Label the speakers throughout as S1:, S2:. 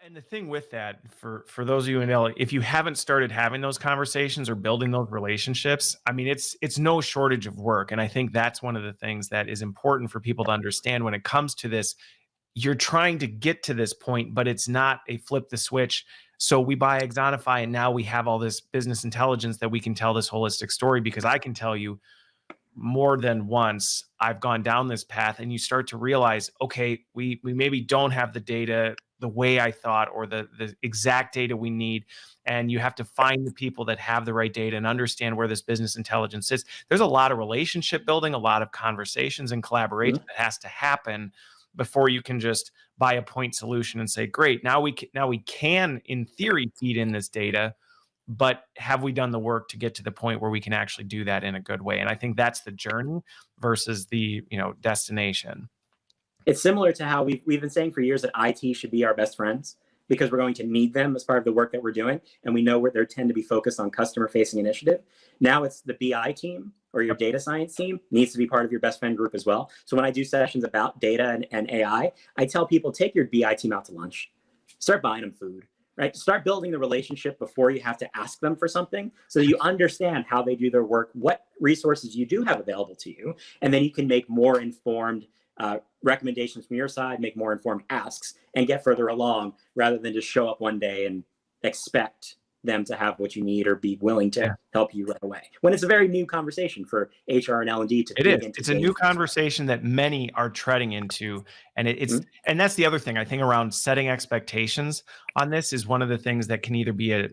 S1: And the thing with that, for those of you in LA, if you haven't started having those conversations or building those relationships, I mean, it's no shortage of work. And I think that's one of the things that is important for people to understand when it comes to this. You're trying to get to this point, but it's not a flip the switch. So we buy Exonify, and now we have all this business intelligence that we can tell this holistic story, because I can tell you more than once I've gone down this path, and you start to realize, okay, we maybe don't have the data the way I thought, or the exact data we need. And you have to find the people that have the right data and understand where this business intelligence is. There's a lot of relationship building, a lot of conversations and collaboration that has to happen before you can just buy a point solution and say, great, now we can in theory feed in this data, but have we done the work to get to the point where we can actually do that in a good way? And I think that's the journey versus the, destination.
S2: It's similar to how we've been saying for years that IT should be our best friends, because we're going to need them as part of the work that we're doing. And we know where they tend to be focused on customer facing initiative. Now it's the BI team or your data science team needs to be part of your best friend group as well. So when I do sessions about data and AI, I tell people, take your BI team out to lunch, start buying them food, right? Start building the relationship before you have to ask them for something, so that you understand how they do their work, what resources you do have available to you, and then you can make more informed recommendations from your side, make more informed asks, and get further along, rather than just show up one day and expect them to have what you need or be willing to help you right away. When it's a very new conversation for HR and L&D to
S1: It is.
S2: into
S1: It's a new conversation that many are treading into. And and that's the other thing I think around setting expectations on this is one of the things that can either be a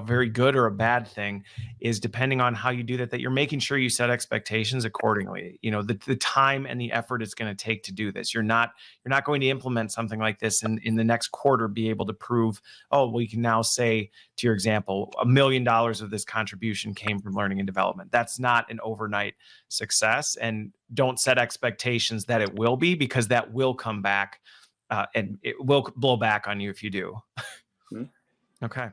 S1: very good or a bad thing, is depending on how you do that you're making sure you set expectations accordingly. The time and the effort it's going to take to do this. You're not going to implement something like this and in the next quarter be able to prove, oh, we can now say, to your example, $1 million of this contribution came from learning and development. That's not an overnight success. And don't set expectations that it will be, because that will come back and it will blow back on you if you do. Okay.